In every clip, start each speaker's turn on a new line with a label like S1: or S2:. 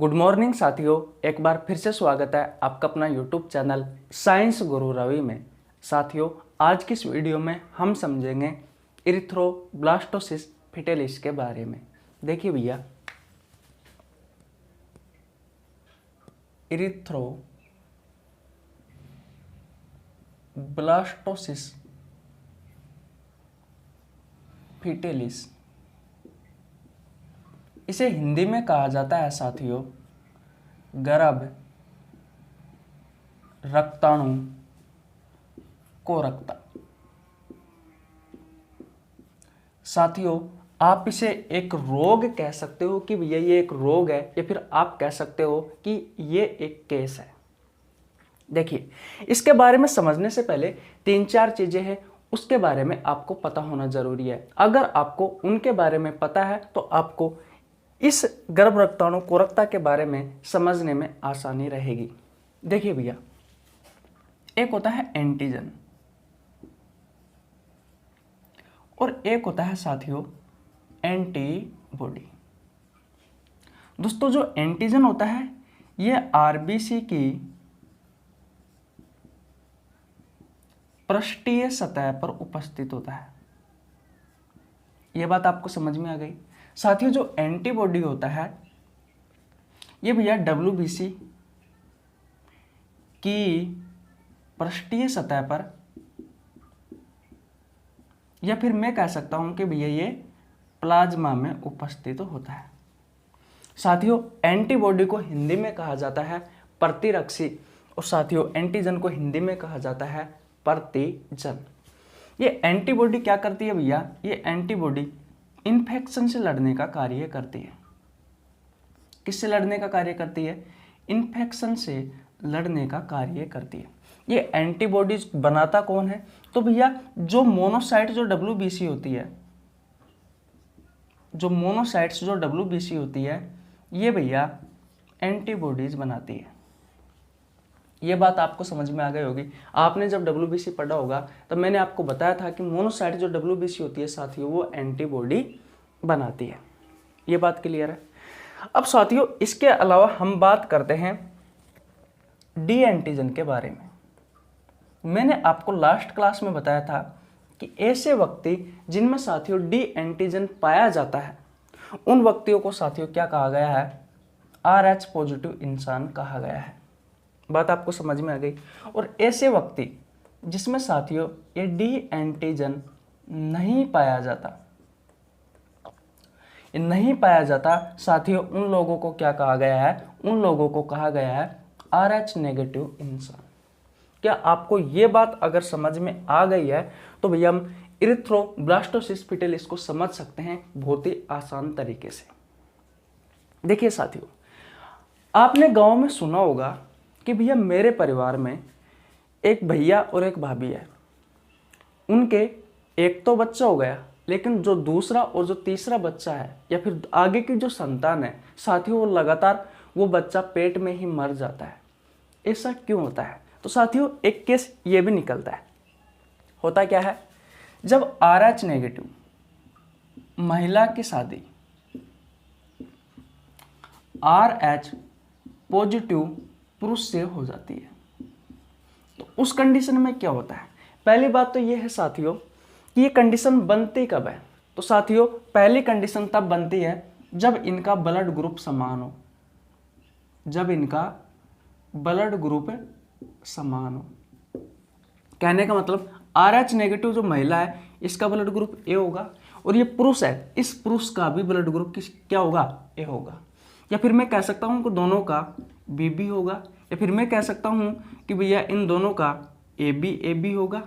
S1: Good morning साथियों, एक बार फिर से स्वागत है आपका अपना यूट्यूब चैनल साइंस गुरु रवि में। साथियों, आज की इस वीडियो में हम समझेंगे इरिथ्रोब्लास्टोसिस फिटेलिस के बारे में। देखिए भैया, इरिथ्रोब्लास्टोसिस फिटेलिस, इसे हिंदी में कहा जाता है साथियों गर्भ रक्ताणु कोरकता। साथियों, आप इसे एक रोग कह सकते हो कि भैया ये एक रोग है, या फिर आप कह सकते हो कि ये एक केस है। देखिए, इसके बारे में समझने से पहले 3-4 चीजें हैं, उसके बारे में आपको पता होना जरूरी है। अगर आपको उनके बारे में पता है तो आपको इस गर्भ रक्ताणु कोरकता के बारे में समझने में आसानी रहेगी। देखिए भैया, एक होता है एंटीजन और एक होता है साथियों एंटीबॉडी। दोस्तों, जो एंटीजन होता है ये आरबीसी की पृष्ठीय सतह पर उपस्थित होता है। यह बात आपको समझ में आ गई। साथियों, जो एंटीबॉडी होता है ये भैया डब्ल्यूबीसी की पृष्ठीय सतह पर, या फिर मैं कह सकता हूं कि भैया ये प्लाज्मा में उपस्थित होता है। साथियों, एंटीबॉडी को हिंदी में कहा जाता है प्रतिरक्षी, और साथियों एंटीजन को हिंदी में कहा जाता है प्रतिजन। ये एंटीबॉडी क्या करती है भैया? ये एंटीबॉडी इन्फेक्शन से लड़ने का कार्य करती है। किससे लड़ने का कार्य करती है? इन्फेक्शन से लड़ने का कार्य करती है। ये एंटीबॉडीज बनाता कौन है? तो भैया जो मोनोसाइट जो डब्ल्यूबीसी होती है, जो मोनोसाइट्स जो डब्ल्यूबीसी होती है, ये भैया एंटीबॉडीज बनाती है। ये बात आपको समझ में आ गई होगी। आपने जब डब्ल्यूबीसी पढ़ा होगा तब मैंने आपको बताया था कि मोनोसाइट जो डब्ल्यूबीसी होती है साथियों वो एंटीबॉडी बनाती है। ये बात क्लियर है। अब साथियों, इसके अलावा हम बात करते हैं डी एंटीजन के बारे में। मैंने आपको लास्ट क्लास में बताया था कि ऐसे व्यक्ति जिनमें साथियों डी एंटीजन पाया जाता है उन व्यक्तियों को साथियों क्या कहा गया है? RH पॉजिटिव इंसान कहा गया है। बात आपको समझ में आ गई। और ऐसे व्यक्ति जिसमें साथियों ये डी एंटीजन नहीं पाया जाता, ये नहीं पाया जाता साथियों, उन लोगों को क्या कहा गया है? उन लोगों को कहा गया है RH नेगेटिव इंसान। क्या आपको ये बात अगर समझ में आ गई है तो भैया हम इरिथ्रोब्लास्टोसिस फिटेलिस को समझ सकते हैं बहुत ही आसान तरीके से। देखिए साथियों, आपने गांव में सुना होगा कि भैया मेरे परिवार में एक भैया और एक भाभी है, उनके एक तो बच्चा हो गया, लेकिन जो दूसरा और जो तीसरा बच्चा है या फिर आगे की जो संतान है साथियों वो लगातार वो बच्चा पेट में ही मर जाता है। ऐसा क्यों होता है? तो साथियों एक केस ये भी निकलता है। होता क्या है, जब RH नेगेटिव महिला की शादी RH पॉजिटिव पुरुष से हो जाती है तो उस कंडीशन में क्या होता है? पहली बात तो ये है साथियों कि ये कंडीशन बनती कब है? तो साथियों पहली कंडीशन तब बनती है जब इनका ब्लड ग्रुप समान हो। जब इनका ब्लड ग्रुप समान हो, कहने का मतलब RH नेगेटिव जो महिला है इसका ब्लड ग्रुप A होगा, और ये पुरुष है, इस पुरुष का भी ब्लड ग्रुप क्या होगा? A होगा। या फिर मैं कह सकता हूं कि दोनों का BB होगा, या फिर मैं कह सकता हूं कि भैया इन दोनों का AB होगा,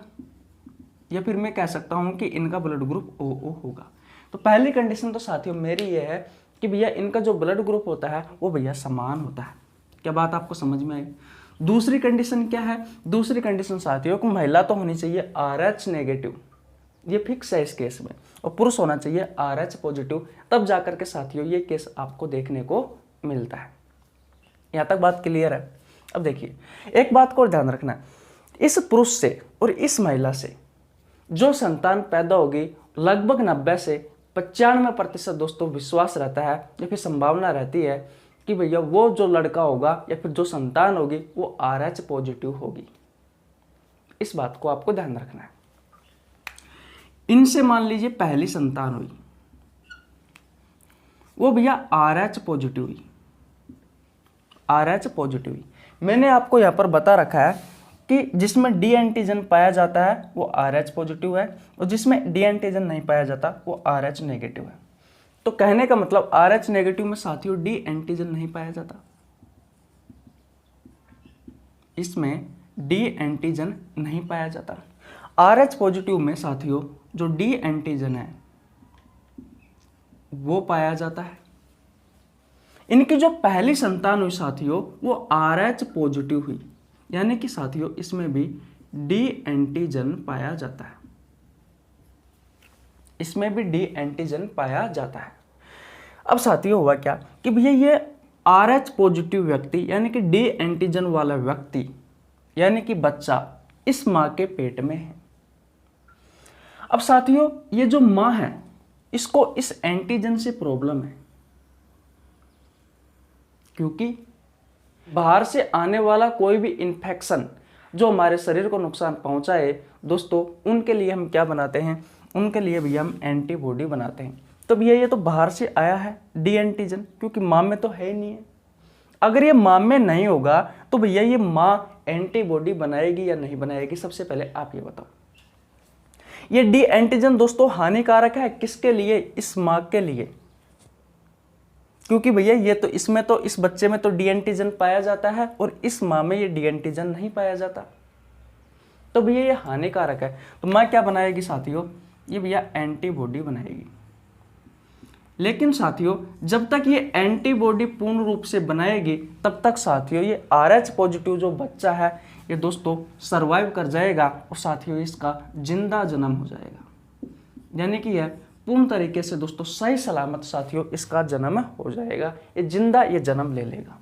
S1: या फिर मैं कह सकता हूं कि इनका ब्लड ग्रुप OO होगा। तो पहली कंडीशन तो साथियों मेरी ये है कि भैया इनका जो ब्लड ग्रुप होता है वो भैया समान होता है। क्या बात आपको समझ में आई? दूसरी कंडीशन क्या है? दूसरी कंडीशन साथियों को महिला तो होनी चाहिए RH नेगेटिव, ये फिक्स है इस केस में, और पुरुष होना चाहिए RH पॉजिटिव, तब जाकर के साथियों ये केस आपको देखने को मिलता है। यहां तक बात क्लियर है। अब देखिए, एक बात को और ध्यान रखना, इस पुरुष से और इस महिला से जो संतान पैदा होगी लगभग 90 से 95% दोस्तों विश्वास रहता है या फिर संभावना रहती है कि भैया वो जो लड़का होगा या फिर जो संतान होगी वो RH पॉजिटिव होगी। इस बात को आपको ध्यान रखना है। इनसे मान लीजिए पहली संतान हुई, वो भैया RH पॉजिटिव हुई, RH पॉजिटिव हुई। मैंने आपको यहां पर बता रखा है कि जिसमें डी एंटीजन पाया जाता है वो RH पॉजिटिव है, और जिसमें डी एंटीजन नहीं पाया जाता वो RH नेगेटिव है। तो कहने का मतलब RH नेगेटिव में साथियों डी एंटीजन नहीं पाया जाता, इसमें डी एंटीजन नहीं पाया जाता। RH पॉजिटिव में साथियों जो डी एंटीजन है वो पाया जाता है। इनकी जो पहली संतान हुई साथियों वो RH पॉजिटिव हुई, यानी कि साथियों इसमें भी डी एंटीजन पाया जाता है, इसमें भी डी एंटीजन पाया जाता है। अब साथियों हुआ क्या कि भैया ये RH पॉजिटिव व्यक्ति यानी कि डी एंटीजन वाला व्यक्ति यानी कि बच्चा इस मां के पेट में है। अब साथियों ये जो मां है इसको इस एंटीजन से प्रॉब्लम है, क्योंकि बाहर से आने वाला कोई भी इन्फेक्शन जो हमारे शरीर को नुकसान पहुंचाए दोस्तों, उनके लिए हम क्या बनाते हैं, उनके लिए भैया हम एंटीबॉडी बनाते हैं। तो भैया ये तो बाहर से आया है डी एंटीजन, क्योंकि मां में तो है ही नहीं है। अगर ये मां में नहीं होगा तो भैया ये मां एंटीबॉडी बनाएगी या नहीं बनाएगी, सबसे पहले आप ये बताओ। ये डी एंटीजन दोस्तों हानिकारक है किसके लिए, इस मां के लिए, क्योंकि भैया ये तो इसमें तो इस बच्चे में तो डी एंटीजन पाया जाता है और इस मां में ये डी एंटीजन नहीं पाया जाता, तो भैया ये हानिकारक है। तो मां क्या बनाएगी साथियों, ये भैया एंटीबॉडी बनाएगी। लेकिन साथियों जब तक ये एंटीबॉडी पूर्ण रूप से बनाएगी तब तक साथियों ये RH पॉजिटिव जो बच्चा है ये दोस्तों सरवाइव कर जाएगा और साथियों इसका जिंदा जन्म हो जाएगा, यानी कि यह पूर्ण तरीके से दोस्तों सही सलामत साथियों इसका जन्म हो जाएगा, ये जिंदा ये जन्म ले लेगा।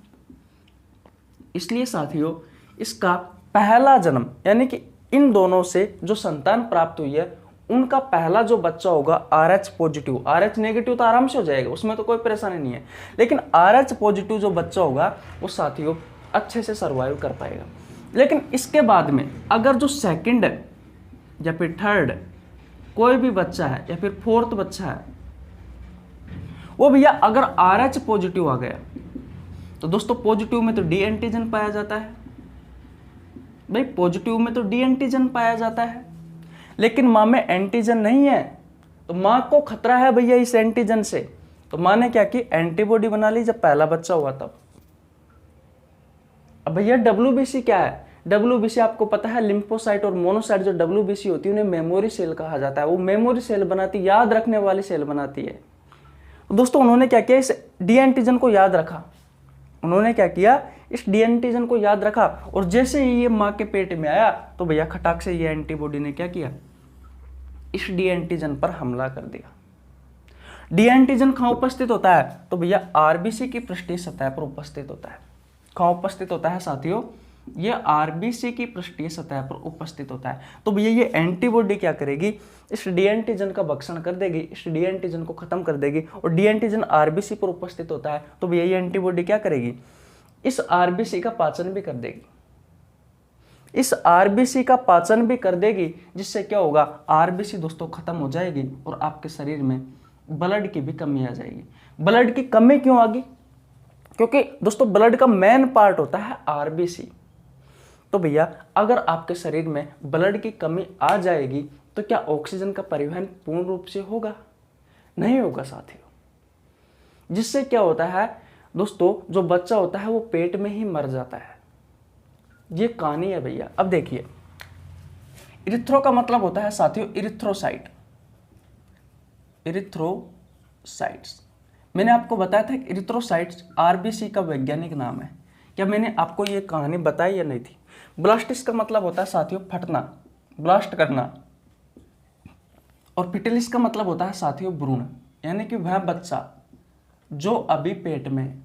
S1: इसलिए साथियों इसका पहला जन्म यानी कि इन दोनों से जो संतान प्राप्त हुई है उनका पहला जो बच्चा होगा RH पॉजिटिव, RH नेगेटिव तो आराम से हो जाएगा, उसमें तो कोई परेशानी नहीं है, लेकिन RH पॉजिटिव जो बच्चा होगा वो साथियों अच्छे से सर्वाइव कर पाएगा। लेकिन इसके बाद में अगर जो सेकंड या फिर थर्ड कोई भी बच्चा है या फिर फोर्थ बच्चा है वो भैया अगर RH पॉजिटिव आ गया तो दोस्तों पॉजिटिव में तो डी एंटीजन पाया जाता है, भाई पॉजिटिव में तो डी एंटीजन पाया जाता है, लेकिन मां में एंटीजन नहीं है, तो मां को खतरा है भैया इस एंटीजन से। तो मां ने क्या की, एंटीबॉडी बना ली जब पहला बच्चा हुआ तब। अब भैया WBC क्या है, WBC आपको पता है लिम्फोसाइट और मोनोसाइट जो WBC होती है उन्हें मेमोरी सेल कहा जाता है। वो मेमोरी सेल बनाती, याद रखने वाली सेल बनाती है। दोस्तों उन्होंने क्या किया, इस डी एंटीजन को याद रखा, उन्होंने क्या किया, इस डी एंटीजन को याद रखा, और जैसे ही ये मां के पेट में आया तो भैया खटाक से ये एंटीबॉडी ने क्या किया, इस डी एंटीजन पर हमला कर दिया। डी एंटीजन कहां उपस्थित होता है, तो भैया आरबीसी की पृष्ठीय सतह पर उपस्थित होता है। कहां उपस्थित होता है साथियों, ये आरबीसी की पृष्ठीय सतह पर उपस्थित होता है। तो भैया ये एंटीबॉडी क्या करेगी, इस डी एंटीजन का भक्षण कर देगी, इस डी एंटीजन को खत्म कर देगी, और डी एंटीजन आरबीसी पर उपस्थित होता है तो भैया ये एंटीबॉडी क्या करेगी, इस आरबीसी का पाचन भी कर देगी, इस आरबीसी का पाचन भी कर देगी, जिससे क्या होगा, आरबीसी दोस्तों खत्म हो जाएगी और आपके शरीर में ब्लड की भी कमी आ जाएगी। ब्लड की कमी क्यों आ गई, क्योंकि दोस्तों ब्लड का मेन पार्ट होता है आरबीसी। तो भैया अगर आपके शरीर में ब्लड की कमी आ जाएगी तो क्या ऑक्सीजन का परिवहन पूर्ण रूप से होगा, नहीं होगा साथियों, जिससे क्या होता है दोस्तों, जो बच्चा होता है वो पेट में ही मर जाता है। ये कहानी है भैया। अब देखिए, इरिथ्रो का मतलब होता है साथियों इरिथ्रोसाइट, इरिथ्रोसाइट्स। मैंने आपको बताया था कि इरिथ्रोसाइट्स आरबीसी का वैज्ञानिक नाम है। क्या मैंने आपको ये कहानी बताई या नहीं थी। ब्लास्टिस का मतलब होता है साथियों फटना, ब्लास्ट करना, और फिटलिस का मतलब होता है साथियों भ्रूण, यानी कि वह बच्चा जो अभी पेट में,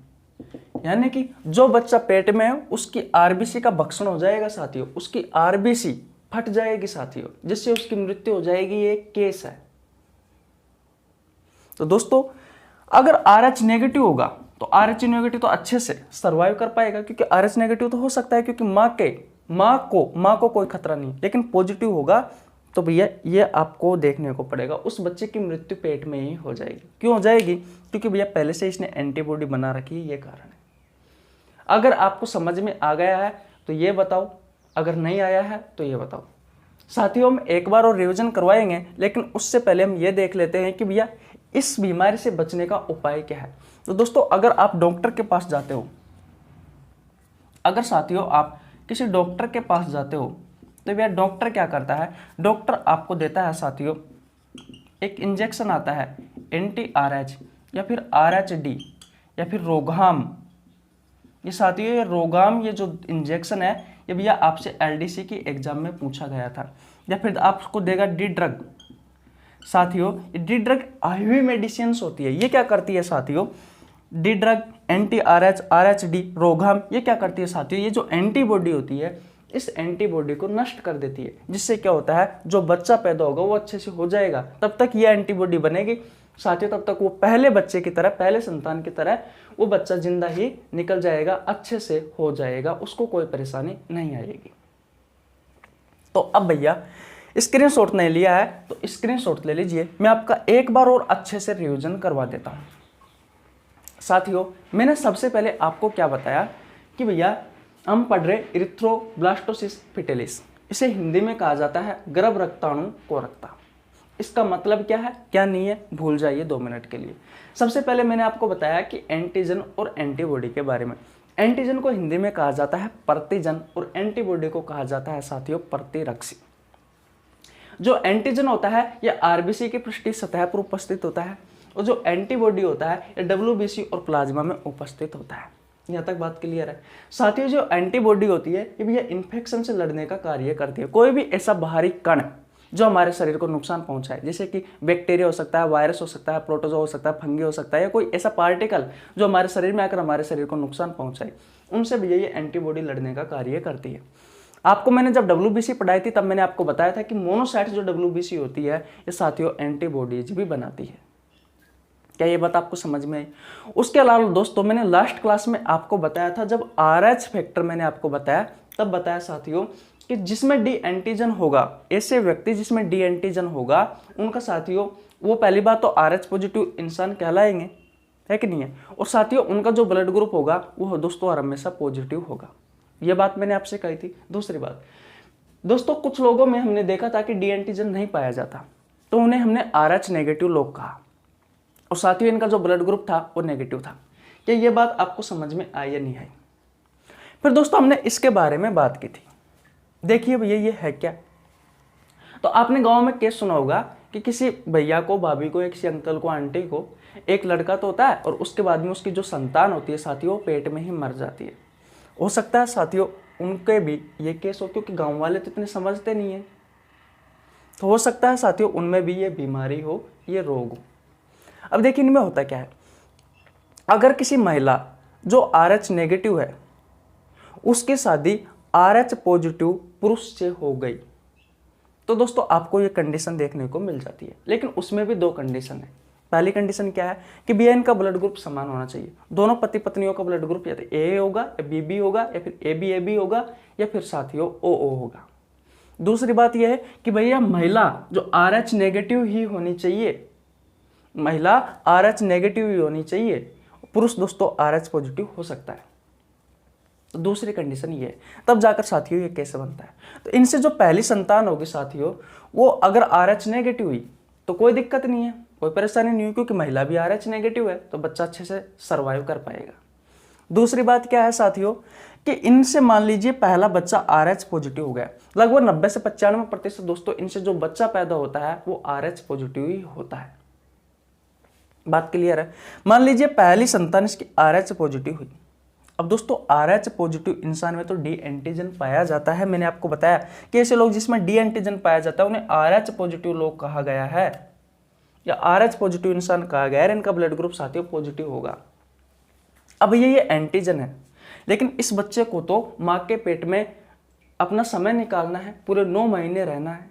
S1: यानी कि जो बच्चा पेट में है उसकी आरबीसी का भक्षण हो जाएगा साथियों, उसकी आरबीसी फट जाएगी साथियों, जिससे उसकी मृत्यु हो जाएगी। ये केस है। तो दोस्तों अगर RH नेगेटिव होगा तो RH नेगेटिव तो अच्छे से सर्वाइव कर पाएगा, क्योंकि RH नेगेटिव तो हो सकता है क्योंकि माँ को कोई खतरा नहीं, लेकिन पॉजिटिव होगा तो भैया ये आपको देखने को पड़ेगा, उस बच्चे की मृत्यु पेट में ही हो जाएगी। क्यों हो जाएगी? क्योंकि भैया पहले से इसने एंटीबॉडी बना रखी है, ये कारण है। अगर आपको समझ में आ गया है तो ये बताओ, अगर नहीं आया है तो ये बताओ। साथियों हम एक बार और रिवीजन करवाएंगे, लेकिन उससे पहले हम ये देख लेते हैं कि भैया इस बीमारी से बचने का उपाय क्या है। तो दोस्तों अगर आप डॉक्टर के पास जाते हो, अगर साथियों आप किसी डॉक्टर के पास जाते हो तो भैया डॉक्टर क्या करता है, डॉक्टर आपको देता है साथियों एक इंजेक्शन आता है NTRH या फिर RH-D या फिर रोगाम। ये साथियों ये रोगाम, ये जो इंजेक्शन है ये भैया आपसे LDC की एग्जाम में पूछा गया था। या फिर आपको देगा डी ड्रग। साथियों ये डी ड्रग आईवी मेडिसिन्स होती है, ये क्या करती है साथियों, डी ड्रग, NTRH, RH-D, रोगाम, ये क्या करती है साथियों, ये जो एंटीबॉडी होती है इस एंटीबॉडी को नष्ट कर देती है, जिससे क्या होता है जो बच्चा पैदा होगा वो अच्छे से हो जाएगा। तब तक ये एंटीबॉडी बनेगी साथियों, तब तक वो पहले बच्चे की तरह, पहले संतान की तरह वो बच्चा जिंदा ही निकल जाएगा, अच्छे से हो जाएगा, उसको कोई परेशानी नहीं आएगी। तो अब भैया स्क्रीनशॉट नहीं लिया है तो स्क्रीनशॉट ले लीजिए, मैं आपका एक बार और अच्छे से रिवीजन करवा देता हूँ। साथियों मैंने सबसे पहले आपको क्या बताया कि भैया हम पढ़ रहे इरिथ्रोब्लास्टोसिस फिटेलिस, इसे हिंदी में कहा जाता है गर्भ रक्ताणु कोरकता। इसका मतलब क्या है क्या नहीं है भूल जाइए 2 मिनट के लिए। सबसे पहले मैंने आपको बताया कि एंटीजन और एंटीबॉडी के बारे में। एंटीजन को हिंदी में कहा जाता है प्रतिजन और एंटीबॉडी को कहा जाता है साथियों प्रतिरक्षी। जो एंटीजन होता है यह आरबीसी की पृष्ठीय सतह पर उपस्थित होता है, और जो एंटीबॉडी होता है यह डब्ल्यूबीसी और प्लाज्मा में उपस्थित होता है। यहाँ तक बात क्लियर है साथियों। जो एंटीबॉडी होती है ये भी इन्फेक्शन से लड़ने का कार्य करती है। कोई भी ऐसा बाहरी कण जो हमारे शरीर को नुकसान पहुंचाए, जैसे कि बैक्टीरिया हो सकता है, वायरस हो सकता है, प्रोटोजोआ हो सकता है, फंगी हो सकता है, या कोई ऐसा पार्टिकल जो हमारे शरीर में आकर हमारे शरीर को नुकसान पहुंचाए, उनसे भी ये एंटीबॉडी लड़ने का कार्य करती है। आपको मैंने जब डब्ल्यूबीसी पढ़ाई थी तब मैंने आपको बताया था कि मोनोसाइट्स जो डब्ल्यूबीसी होती है ये साथियों एंटीबॉडीज भी बनाती है। क्या ये बात आपको समझ में आई? उसके अलावा दोस्तों मैंने लास्ट क्लास में आपको बताया था, जब RH फैक्टर मैंने आपको बताया तब बताया साथियों कि जिसमें डी एंटीजन होगा, ऐसे व्यक्ति जिसमें डी एंटीजन होगा उनका साथियों वो पहली बात तो RH पॉजिटिव इंसान कहलाएंगे, है कि नहीं है। और साथियों उनका जो ब्लड ग्रुप होगा वो दोस्तों हमेशा पॉजिटिव होगा। ये बात मैंने आपसे कही थी। दूसरी बात दोस्तों कुछ लोगों में हमने देखा था कि डी एंटीजन नहीं पाया जाता तो उन्हें हमने RH नेगेटिव लोग कहा, और साथियों इनका जो ब्लड ग्रुप था वो नेगेटिव था। क्या ये बात आपको समझ में आई या नहीं आई? फिर दोस्तों हमने इसके बारे में बात की थी। देखिए भैया ये है क्या, तो आपने गांव में केस सुना होगा कि किसी भैया को, भाभी को, या किसी अंकल को, आंटी को एक लड़का तो होता है और उसके बाद में उसकी जो संतान होती है साथियों पेट में ही मर जाती है। हो सकता है साथियों उनके भी ये केस हो, क्योंकि गाँव वाले तो इतने समझते नहीं है, तो हो सकता है साथियों उनमें भी ये बीमारी हो, ये रोग हो। अब देखिए इनमें होता क्या है, अगर किसी महिला जो RH नेगेटिव है उसकी शादी RH पॉजिटिव पुरुष से हो गई तो दोस्तों आपको ये कंडीशन देखने को मिल जाती है। लेकिन उसमें भी 2 कंडीशन है। पहली कंडीशन क्या है कि भैया इनका ब्लड ग्रुप समान होना चाहिए। दोनों पति पत्नियों का ब्लड ग्रुप या तो AA होगा या BB होगा या फिर AB होगा या फिर साथियों OO होगा। दूसरी बात यह है कि भैया महिला जो RH नेगेटिव ही होनी चाहिए, महिला RH नेगेटिव ही होनी चाहिए, पुरुष दोस्तों RH पॉजिटिव हो सकता है। तो दूसरी कंडीशन ये है, तब जाकर साथियों ये कैसे बनता है। तो इनसे जो पहली संतान होगी साथियों वो अगर RH नेगेटिव हुई तो कोई दिक्कत नहीं है, कोई परेशानी नहीं हुई, क्योंकि महिला भी RH नेगेटिव है तो बच्चा अच्छे से सर्वाइव कर पाएगा। दूसरी बात क्या है साथियों कि इनसे मान लीजिए पहला बच्चा RH पॉजिटिव हो गया, लगभग 90 से 95% दोस्तों इनसे जो बच्चा पैदा होता है वो RH पॉजिटिव ही होता है। बात क्लियर है? मान लीजिए पहली संतान इसकी RH पॉजिटिव हुई। अब दोस्तों RH पॉजिटिव इंसान में तो डी एंटीजन पाया जाता है। मैंने आपको बताया कि ऐसे लोग जिसमें डी एंटीजन पाया जाता है उन्हें RH पॉजिटिव लोग कहा गया है, या RH पॉजिटिव इंसान कहा गया है। इनका ब्लड ग्रुप साथियों पॉजिटिव होगा। अब ये एंटीजन है, लेकिन इस बच्चे को तो माँ के पेट में अपना समय निकालना है, पूरे 9 महीने रहना है।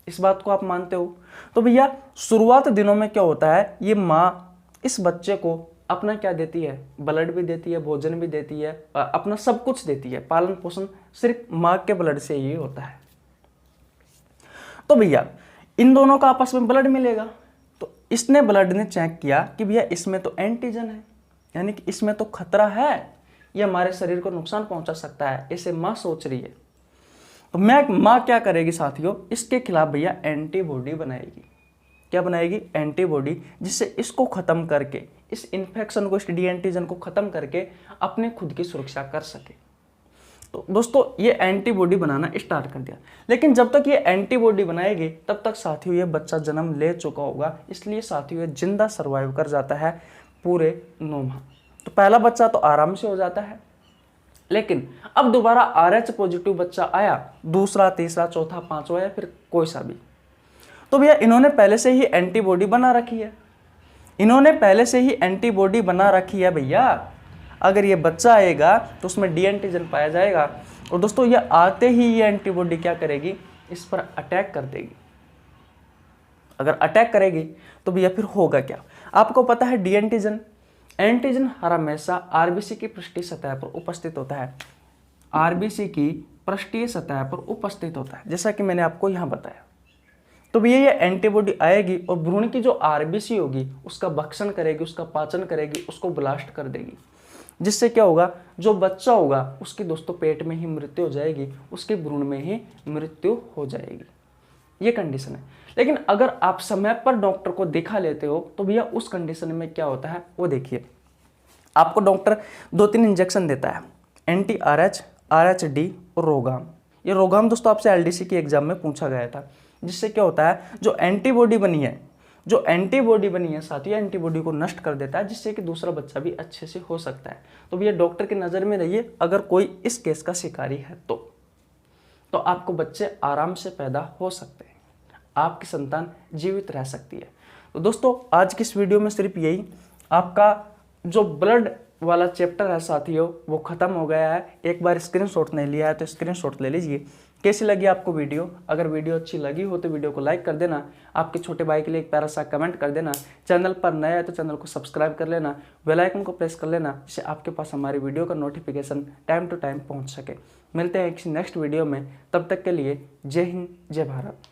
S1: इस बात को आप मानते हो? तो भैया शुरुआत दिनों में क्या होता है, ये माँ इस बच्चे को अपना क्या देती है, ब्लड भी देती है, भोजन भी देती है, अपना सब कुछ देती है। पालन पोषण सिर्फ माँ के ब्लड से ही होता है। तो भैया इन दोनों का आपस में ब्लड मिलेगा, तो इसने ब्लड ने चेक किया कि भैया इसमें तो एंटीजन है, यानी कि इसमें तो खतरा है, ये हमारे शरीर को नुकसान पहुंचा सकता है, ऐसे माँ सोच रही है। तो माँ क्या करेगी साथियों, इसके खिलाफ भैया एंटीबॉडी बनाएगी। क्या बनाएगी, एंटीबॉडी, जिससे इसको खत्म करके, इस इन्फेक्शन को, इस डी एंटीजन को खत्म करके अपने खुद की सुरक्षा कर सके। तो दोस्तों ये एंटीबॉडी बनाना स्टार्ट कर दिया, लेकिन जब तक ये एंटीबॉडी बनाएगी तब तक साथियों ये बच्चा जन्म ले चुका होगा, इसलिए साथियों ये जिंदा सर्वाइव कर जाता है पूरे 9 माह। तो पहला बच्चा तो आराम से हो जाता है, लेकिन अब दोबारा RH पॉजिटिव बच्चा आया, दूसरा, तीसरा, चौथा, पांचवा या फिर कोई सा भी, तो भैया इन्होंने पहले से ही एंटीबॉडी बना रखी है, इन्होंने पहले से ही एंटीबॉडी बना रखी है भैया। अगर ये बच्चा आएगा तो उसमें डी एंटीजन पाया जाएगा, और दोस्तों ये आते ही ये एंटीबॉडी क्या करेगी, इस पर अटैक कर देगी। अगर अटैक करेगी तो भैया फिर होगा क्या, आपको पता है डी एंटीजन, एंटीजन हर हमेशा आरबीसी की पृष्ठीय सतह पर उपस्थित होता है, आरबीसी की पृष्ठीय सतह पर उपस्थित होता है, जैसा कि मैंने आपको यहाँ बताया। तो भैया ये एंटीबॉडी आएगी और भ्रूण की जो आरबीसी होगी उसका भक्षण करेगी, उसका पाचन करेगी, उसको ब्लास्ट कर देगी, जिससे क्या होगा, जो बच्चा होगा उसकी दोस्तों पेट में ही मृत्यु हो जाएगी, उसके भ्रूण में ही मृत्यु हो जाएगी। ये कंडीशन है। लेकिन अगर आप समय पर डॉक्टर को दिखा लेते हो तो भैया उस कंडीशन में क्या होता है वो देखिए। आपको डॉक्टर 2-3 इंजेक्शन देता है, एंटी RH, RHD और रोगाम। ये रोगाम दोस्तों आपसे LDC की एग्जाम में पूछा गया था, जिससे क्या होता है, जो एंटीबॉडी बनी है साथियों, एंटीबॉडी को नष्ट कर देता है, जिससे कि दूसरा बच्चा भी अच्छे से हो सकता है। तो भैया डॉक्टर की नज़र में रहिए, अगर कोई इस केस का शिकारी है तो आपको बच्चे आराम से पैदा हो सकते हैं, आपकी संतान जीवित रह सकती है। तो दोस्तों आज की इस वीडियो में सिर्फ यही, आपका जो ब्लड वाला चैप्टर है साथियों वो ख़त्म हो गया है। एक बार स्क्रीनशॉट नहीं लिया है तो स्क्रीनशॉट ले लीजिए। कैसी लगी आपको वीडियो, अगर वीडियो अच्छी लगी हो तो वीडियो को लाइक कर देना, आपके छोटे भाई के लिए एक प्यारा सा कमेंट कर देना, चैनल पर नया है तो चैनल को सब्सक्राइब कर लेना, बेल आइकन को प्रेस कर लेना, जिससे आपके पास हमारी वीडियो का नोटिफिकेशन टाइम टू टाइम पहुंच सके। मिलते हैं किसी नेक्स्ट वीडियो में, तब तक के लिए जय हिंद, जय भारत।